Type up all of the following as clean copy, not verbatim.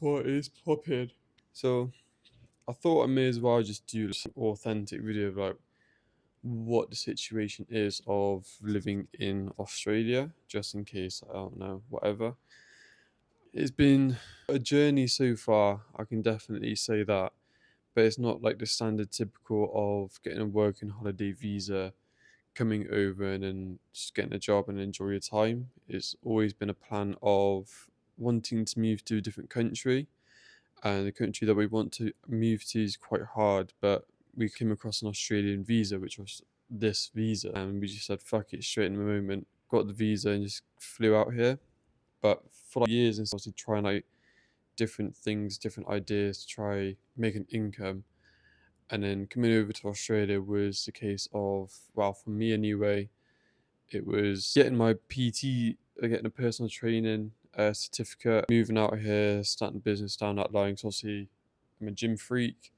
What is popping? So I thought I may as well just do an authentic video of like what the situation is of living in Australia, just in case I don't know, whatever. It's been a journey so far, I can definitely say that. But it's not like the standard typical of getting a working holiday visa, coming over and then just getting a job and enjoy your time. It's always been a plan of wanting to move to a different country, and the country that we want to move to is quite hard, but we came across an Australian visa, which was this visa, and we just said fuck it straight in the moment, got the visa and just flew out here. But for like years and started trying out different things, different ideas to try make an income. And then coming over to Australia was the case of, well, for me anyway, it was getting my PT, getting a personal training certificate, moving out here, starting a business down that line. So obviously, I'm a gym freak,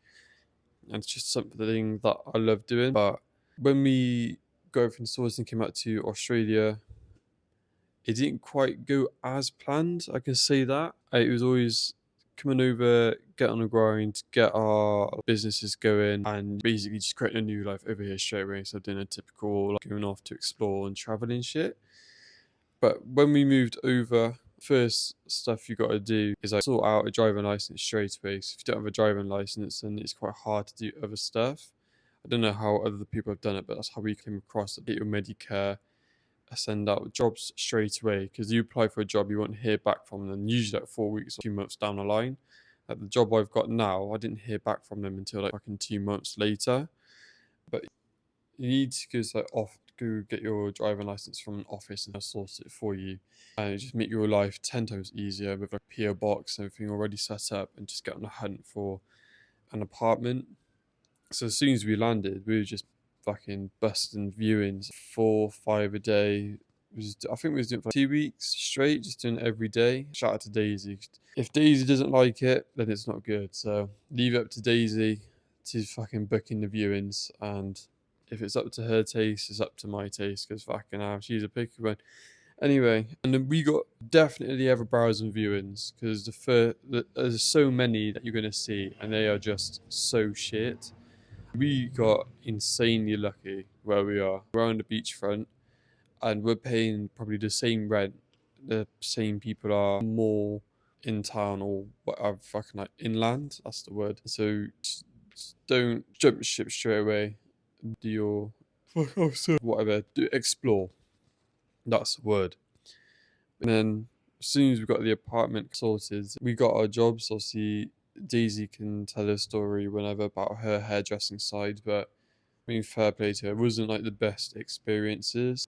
and it's just something that I love doing. But when we got everything sorted and came out to Australia, it didn't quite go as planned. I can say that. It was always coming over, get on the grind, get our businesses going, and basically just creating a new life over here straight away. So doing a typical like going off to explore and traveling shit. But when we moved over, first stuff you got to do is like sort out a driving license straight away. So if you don't have a driving license, then it's quite hard to do other stuff. I don't know how other people have done it, but that's how we came across it. Get your Medicare, send out jobs straight away, because you apply for a job, you won't hear back from them usually like 4 weeks or 2 months down the line. Like the job I've got now, I didn't hear back from them until like fucking 2 months later. But you need to go get your driving license from an office and they'll sort it for you. And it just make your life 10 times easier with a PO box and everything already set up, and just get on the hunt for an apartment. So as soon as we landed, we were just fucking busting viewings, 4, 5 a day. I think we was doing it for 2 weeks straight, just doing it every day. Shout out to Daisy. If Daisy doesn't like it, then it's not good. So leave it up to Daisy to fucking book in the viewings, and if it's up to her taste, it's up to my taste, because fucking hell, she's a picky one. Anyway, and then we got definitely ever browsing viewings, because there's so many that you're gonna see, and they are just so shit. We got insanely lucky where we are. We're on the beachfront, and we're paying probably the same rent. The same people are more in town or whatever, fucking like inland. That's the word. So just don't jump ship straight away. Do your fuck off, sir. Whatever. Explore. That's the word. And then as soon as we got the apartment sorted, we got our jobs. Obviously, Daisy can tell her story whenever about her hairdressing side, but I mean, fair play to her. It wasn't like the best experiences.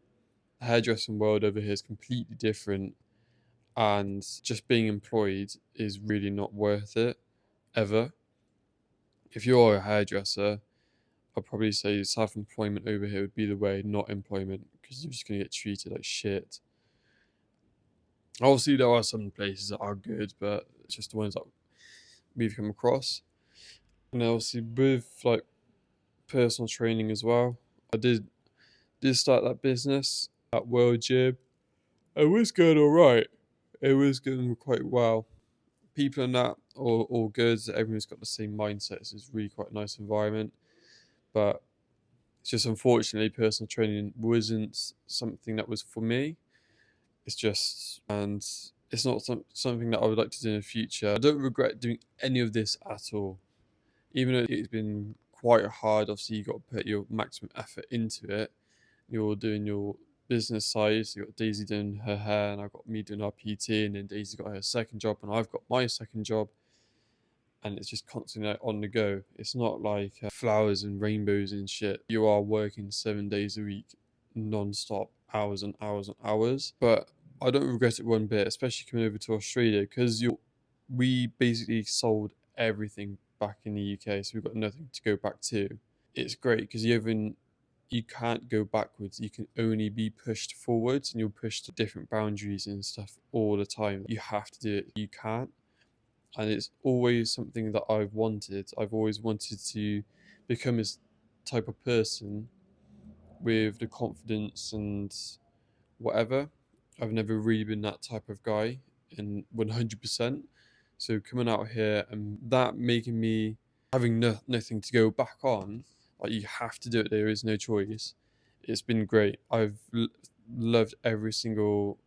The hairdressing world over here is completely different, and just being employed is really not worth it, ever. If you're a hairdresser, I'd probably say self employment over here would be the way, not employment, because you're just going to get treated like shit. Obviously, there are some places that are good, but it's just the ones that we've come across. And obviously, with like personal training as well, I did start that business at World Gym. It was going alright. It was going quite well. People in that all good. Everyone's got the same mindset. So it's really quite a nice environment. But it's just unfortunately personal training wasn't something that was for me. It's just, and it's not something that I would like to do in the future. I don't regret doing any of this at all. Even though it's been quite hard, obviously you got to put your maximum effort into it. You're doing your business side, so you got Daisy doing her hair, and I've got me doing our PT, and then Daisy got her second job, and I've got my second job, and it's just constantly like on the go. It's not like flowers and rainbows and shit. You are working 7 days a week, non-stop, hours and hours and hours. But I don't regret it one bit, especially coming over to Australia, because we basically sold everything back in the UK, so we've got nothing to go back to. It's great because you can't go backwards. You can only be pushed forwards, and you're pushed to different boundaries and stuff all the time. You have to do it. You can't. And it's always something that I've wanted. I've always wanted to become this type of person with the confidence and whatever. I've never really been that type of guy, and 100%. So coming out here and that making me having nothing to go back on, like you have to do it. There is no choice. It's been great. I've loved every single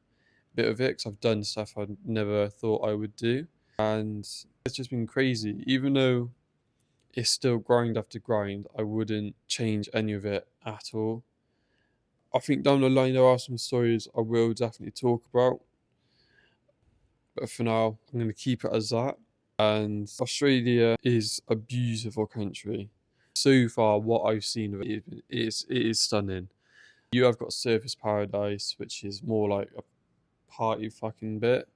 bit of it because I've done stuff I never thought I would do, and it's just been crazy. Even though it's still grind after grind, I wouldn't change any of it at all. I think down the line there are some stories I will definitely talk about, but for now I'm going to keep it as that. And Australia is a beautiful country. So far, what I've seen of it is stunning. You have got Surfers Paradise, which is more like a party fucking bit,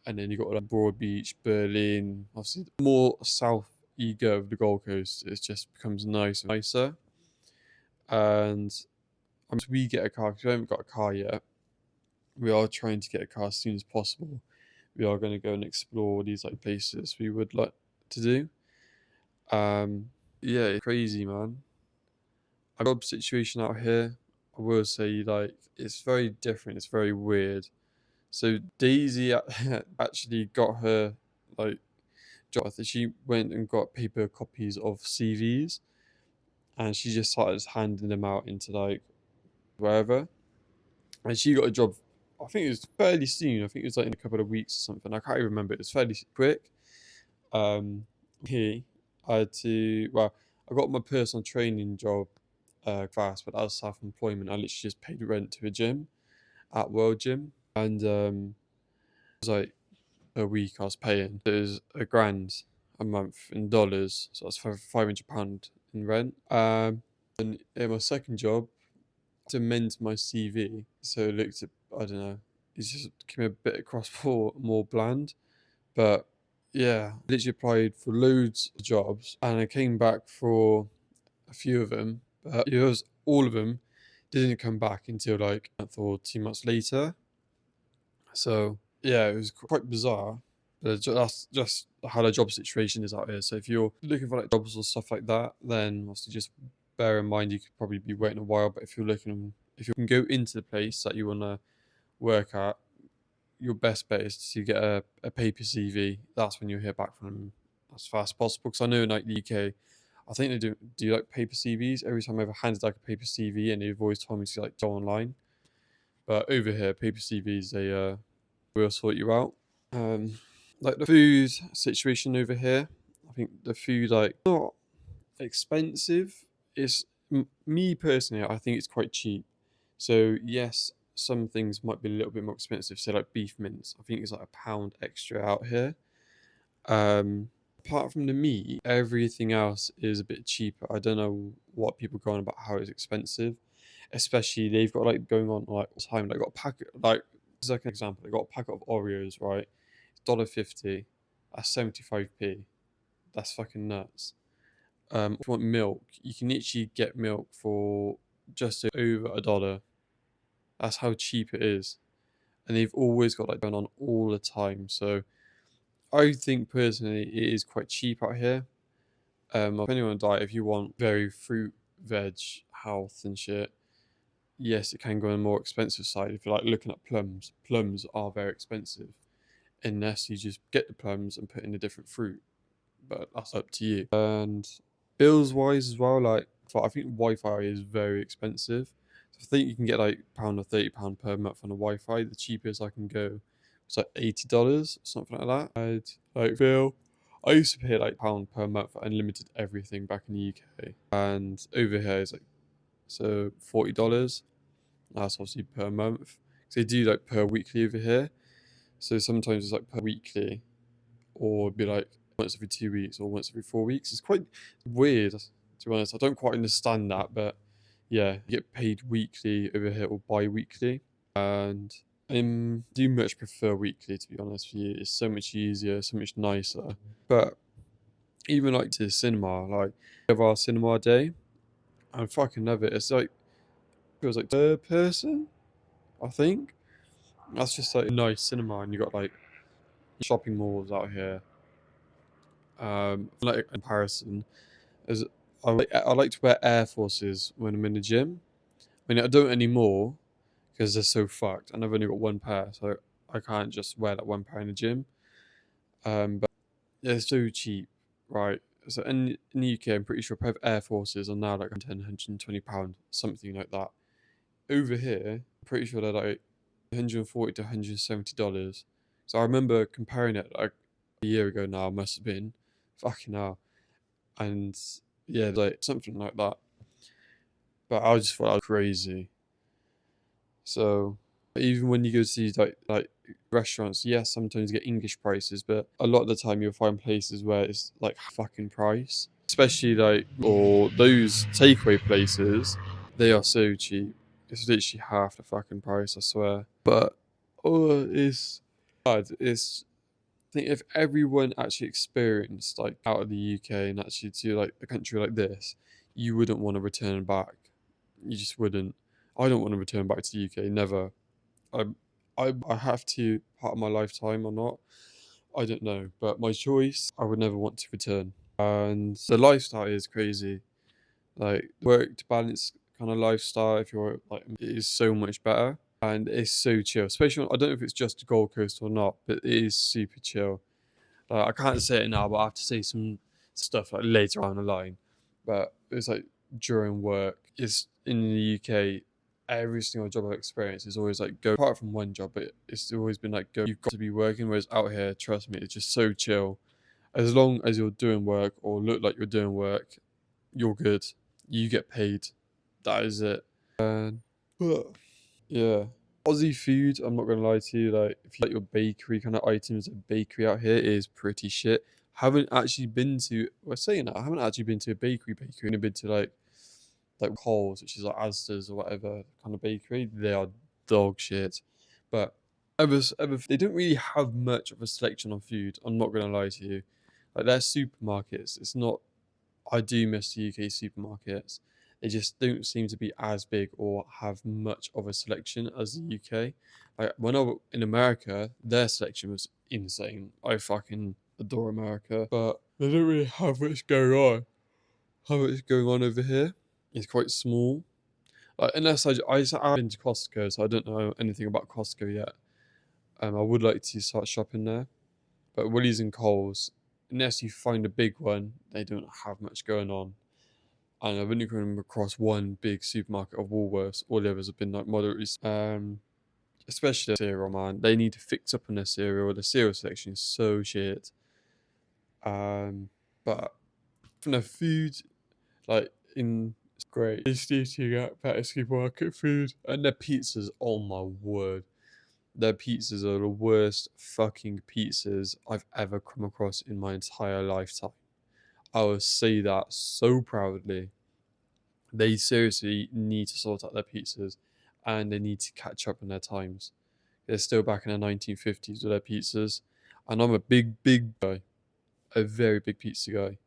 and then you got like Broadbeach, Berlin. Obviously, the more south you go of the Gold Coast, it just becomes nicer and nicer. And we get a car because we haven't got a car yet. We are trying to get a car as soon as possible. We are going to go and explore these like places we would like to do. Yeah, it's crazy, man. Our job situation out here, I will say, like, it's very different. It's very weird. So Daisy actually got her like job. I think she went and got paper copies of CVs, and she just started handing them out into like wherever. And she got a job. I think it was fairly soon. I think it was like in a couple of weeks or something. I can't even remember. It was fairly quick. Here I had to. Well, I got my personal training job fast, but as self-employment, I literally just paid rent to a gym at World Gym, and it was like a week I was paying. It was $1,000 a month in dollars, so that's £500 in rent. And in my second job, to amend my CV, so it looked, I don't know, it just came a bit across more bland. But yeah, I literally applied for loads of jobs, and I came back for a few of them, but it was all of them didn't come back until like a month or 2 months later. So yeah, it was quite bizarre. But that's just how the job situation is out here. So if you're looking for like jobs or stuff like that, then obviously just bear in mind you could probably be waiting a while. But if you can go into the place that you want to work at, your best bet is to get a paper CV. That's when you'll hear back from them as fast as possible. Because I know in like the UK, I think they do like paper CVs. Every time I've ever handed like a paper CV, and they've always told me to like go online. But over here, paper CVs they will sort you out. Like the food situation over here, I think the food like not expensive. It's me personally, I think it's quite cheap. So yes, some things might be a little bit more expensive. So like beef mince, I think it's like £1 extra out here. Um, Apart from the meat, everything else is a bit cheaper. I don't know what people go on about how it's expensive. Especially they've got like going on like all the time. They got a packet like this is like an example. They got a packet of Oreos, right? It's $1.50. That's 75p. That's fucking nuts. If you want milk, you can literally get milk for just over $1. That's how cheap it is. And they've always got like going on all the time. So I think personally it is quite cheap out here. Depending on diet, if you want very fruit, veg, health and shit, yes, it can go on the more expensive side. If you're like looking at plums are very expensive unless you just get the plums and put in a different fruit. But that's up to you. And bills wise as well, like I think Wi-Fi is very expensive. So I think you can get like pound or £30 per month on a Wi-Fi. The cheapest I can go was like $80, something like that. I'd like feel. I used to pay like pound per month for unlimited everything back in the UK, and over here is like so $40. That's obviously per month. So they do like per weekly over here. So sometimes it's like per weekly, or it'd be like once every 2 weeks or once every 4 weeks. It's quite weird, to be honest. I don't quite understand that, but yeah, you get paid weekly over here or bi-weekly. And I do much prefer weekly, to be honest with you. It's so much easier, so much nicer. But even like to the cinema, like we have our cinema day, I fucking love it. It's like feels like per person, I think. That's just like a nice cinema, and you got like shopping malls out here. Like in comparison, as I like to wear Air Forces when I'm in the gym. I mean, I don't anymore because they're so fucked, and I've only got one pair, so I can't just wear that one pair in the gym. But they're so cheap, right? So in the UK, I'm pretty sure private air forces are now like £110, £120, something like that. Over here, I'm pretty sure they're like $140 to $170. So I remember comparing it like a year ago now, must have been. Fucking hell. And yeah, like something like that. But I just thought that was crazy. So even when you go to these like restaurants, yes, sometimes you get English prices, but a lot of the time you'll find places where it's like fucking price. Especially like or those takeaway places, they are so cheap. It's literally half the fucking price, I swear. But oh, it's bad. It's I think if everyone actually experienced like out of the UK and actually to like a country like this, you wouldn't want to return back. You just wouldn't. I don't want to return back to the UK. Never. I I have to part of my lifetime or not. I don't know, but my choice. I would never want to return. And the lifestyle is crazy. Like work to balance kind of lifestyle. If you're like, it is so much better and it's so chill. Especially I don't know if it's just the Gold Coast or not, but it is super chill. I can't say it now, but I have to say some stuff like later on the line. But it's like during work. It's in the UK. Every single job I've experienced is always like go apart from one job, but it's always been like go. You've got to be working. Whereas out here, trust me, it's just so chill. As long as you're doing work or look like you're doing work, you're good. You get paid. That is it. And yeah. Aussie food, I'm not gonna lie to you, like if you like your bakery kind of items, a bakery out here is pretty shit. Haven't actually been to well saying that, I haven't actually been to a bakery. I've been to like Coles, which is like Asda's or whatever kind of bakery. They are dog shit. But they don't really have much of a selection on food, I'm not gonna lie to you. Like their supermarkets, it's not I do miss the UK supermarkets. They just don't seem to be as big or have much of a selection as the UK. Like when I was in America, their selection was insane. I fucking adore America, but they don't really have much going on. How much going on over here? It's quite small. Unless I've been to Costco, so I don't know anything about Costco yet. I would like to start shopping there, but Woolies and Coles, unless you find a big one, they don't have much going on. And I've only come across one big supermarket of Woolworths. All the others have been like moderately. Especially the cereal, man. They need to fix up on their cereal. The cereal selection is so shit. But from the food, like in it's great. It's eating at better supermarket food and their pizzas. Oh my word, their pizzas are the worst fucking pizzas I've ever come across in my entire lifetime. I will say that so proudly. They seriously need to sort out their pizzas and they need to catch up on their times. They're still back in the 1950s with their pizzas. And I'm a big guy, a very big pizza guy.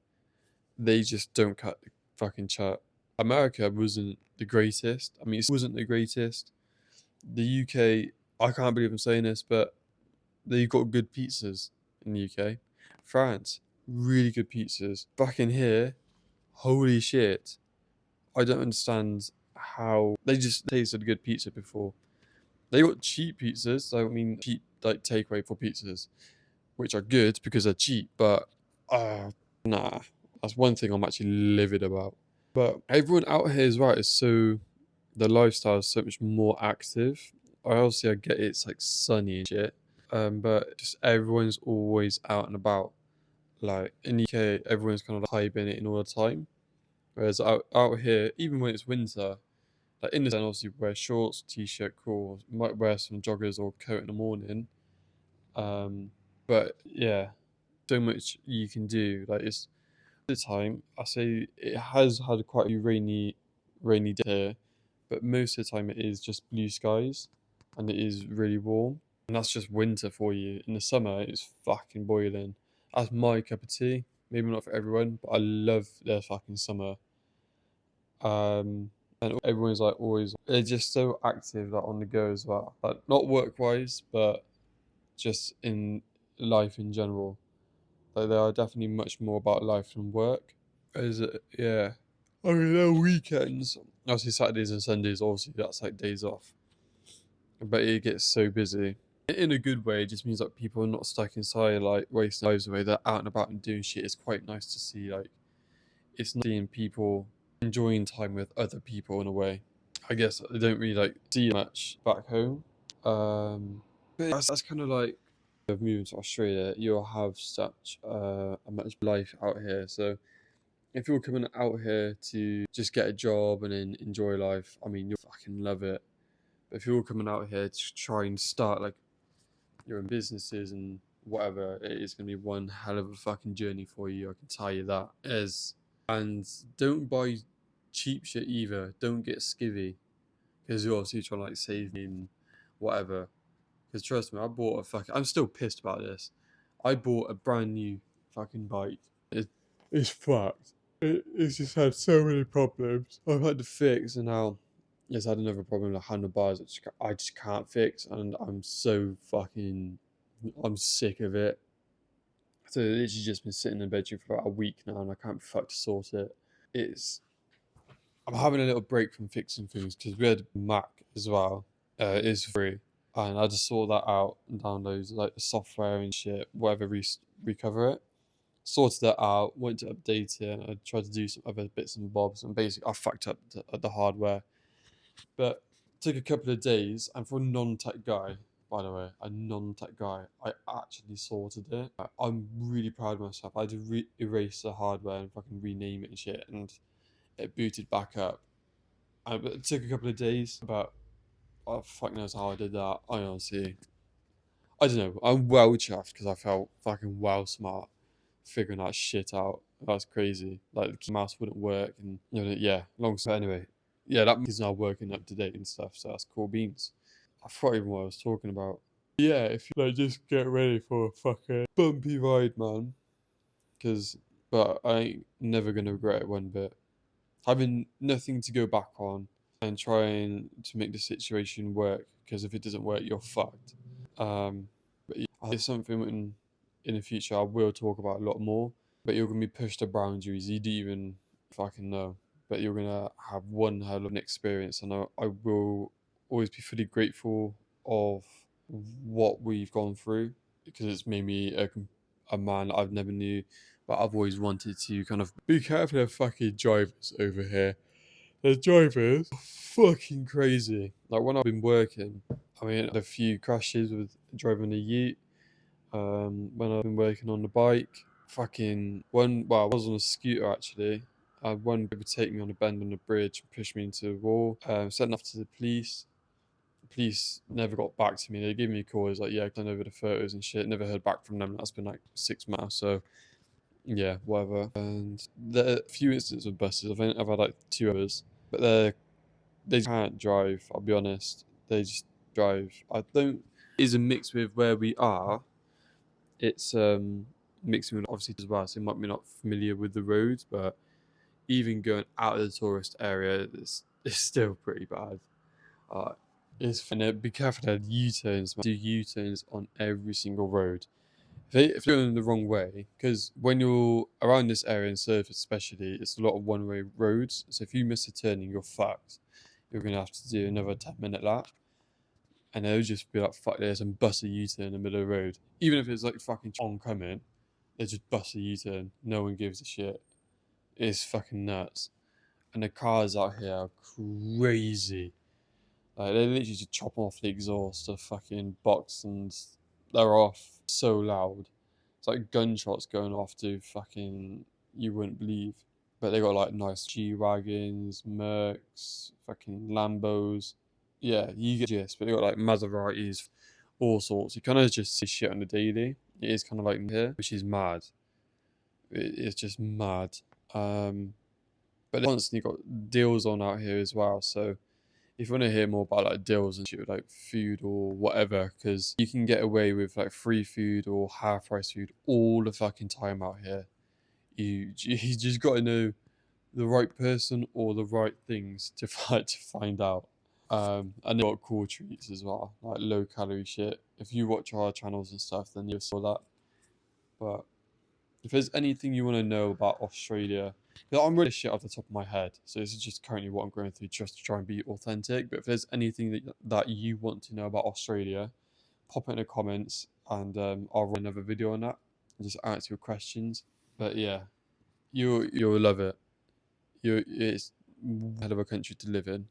They just don't cut the fucking chat. America wasn't the greatest. I mean, it wasn't the greatest. The UK, I can't believe I'm saying this, but they've got good pizzas in the UK. France, really good pizzas. Back in here, holy shit. I don't understand how they just tasted good pizza before. They got cheap pizzas, so I mean cheap like takeaway for pizzas, which are good because they're cheap, but nah. That's one thing I'm actually livid about. But everyone out here is right, is so the lifestyle is so much more active. I get it's like sunny and shit. But just everyone's always out and about. Like in the UK, everyone's kind of hibernating all the time. Whereas out here, even when it's winter, like in the sun, obviously wear shorts, t-shirt, cool. Might wear some joggers or coat in the morning. But yeah, so much you can do. Like it's the time. I say it has had quite a few rainy days here, but most of the time it is just blue skies, and it is really warm. And that's just winter for you. In the summer, it's fucking boiling. That's my cup of tea. Maybe not for everyone, but I love their fucking summer. And everyone's like always they're just so active like on the go as well, like not work wise but just in life in general. Like they are definitely much more about life than work. Is it? Yeah, I mean their weekends, obviously Saturdays and Sundays, obviously that's like days off, but it gets so busy. In a good way. It just means like people are not stuck inside, like wasting lives away. They're out and about and doing shit. It's quite nice to see. Like, it's not seeing people enjoying time with other people in a way. I guess I don't really like see much back home. But that's kind of like of moving to Australia. You'll have such a much life out here. So if you're coming out here to just get a job and then enjoy life, I mean, you'll fucking love it. But if you're coming out here to try and start like your own businesses and whatever, it is going to be one hell of a fucking journey for you. I can tell you that. And don't buy cheap shit either. Don't get skivvy because you're obviously trying to like save in whatever. Because trust me, I bought a fucking. I'm still pissed about this. I bought a brand new fucking bike. It's fucked. It's just had so many problems. I've had to fix, and now it's had another problem, the handlebars, which I just can't fix, and I'm so fucking. I'm sick of it. So it's literally just been sitting in the bedroom for about a week now, and I can't be fucked to sort it. It's. I'm having a little break from fixing things because we had Mac as well. It's free. And I just saw that out and downloads like the software and shit, whatever, recover it. Sorted that out, went to update it, and I tried to do some other bits and bobs, and basically I fucked up the hardware. But it took a couple of days, and for a non-tech guy, by the way, a non-tech guy, I actually sorted it. I'm really proud of myself. I had to erase the hardware and fucking rename it and shit, and it booted back up. But it took a couple of days, but oh, fuck knows how I did that. I honestly, I don't know. I'm well chuffed because I felt fucking well smart figuring that shit out. That's crazy. Like the mouse wouldn't work, and you know, yeah. Long story anyway. Yeah, that is now working up to date and stuff. So that's cool beans. I forgot even what I was talking about. Yeah, if you like, just get ready for a fucking bumpy ride, man. But I ain't never gonna regret it one bit. Having nothing to go back on and trying to make the situation work. Because if it doesn't work, you're fucked. But yeah, it's something in the future I will talk about a lot more. But you're gonna be pushed to boundaries you don't even fucking know. But you're gonna have one hell of an experience, and I will always be fully grateful of what we've gone through because it's made me a man that I've never knew. But I've always wanted to kind of be careful of fucking drivers over here. The drivers are fucking crazy. Like when I've been working, I mean, I had a few crashes with driving a Ute. When I've been working on the bike, fucking one. Well, I was on a scooter actually. One would take me on a bend on the bridge, push me into a wall. Sent off to the police. The police never got back to me. They gave me a call. It was like, yeah, done over the photos and shit. Never heard back from them. That's been like 6 months. So yeah, whatever. And there are a few instances with buses. I think I've had like 2 others, but they can't drive. I'll be honest. They just drive. I don't. Is a mix with where we are. It's mixing with obviously as well. So you might be not familiar with the roads, but even going out of the tourist area, it's still pretty bad. Uh, and be careful of U-turns. Do U-turns on every single road. If you're going the wrong way, because when you're around this area in Surf especially, it's a lot of one-way roads. So if you miss a turning, you're fucked. You're going to have to do another 10-minute lap. And they'll just be like, fuck this, and bust a U-turn in the middle of the road. Even if it's like fucking oncoming, they just bust a U-turn. No one gives a shit. It's fucking nuts. And the cars out here are crazy. Like, they literally just chop off the exhaust of fucking box and they're off so loud. It's like gunshots going off to fucking you wouldn't believe. But they got like nice G-Wagons, Mercs, fucking Lambos. Yeah, you get the gist. But they got like Maseratis, all sorts. You kind of just see shit on the daily. It is kind of like here, which is mad. It's just mad. But they constantly got deals on out here as well. So if you want to hear more about like deals and shit with like food or whatever, because you can get away with like free food or half price food all the fucking time out here. You just got to know the right person or the right things to find out. And they got cool treats as well, like low calorie shit. If you watch our channels and stuff, then you'll saw that. But if there's anything you want to know about Australia, 'cause I'm really shit off the top of my head, so this is just currently what I'm going through just to try and be authentic. But if there's anything that you want to know about Australia, pop it in the comments, and I'll run another video on that and just answer your questions. But yeah, you'll love it. It's a hell of a country to live in.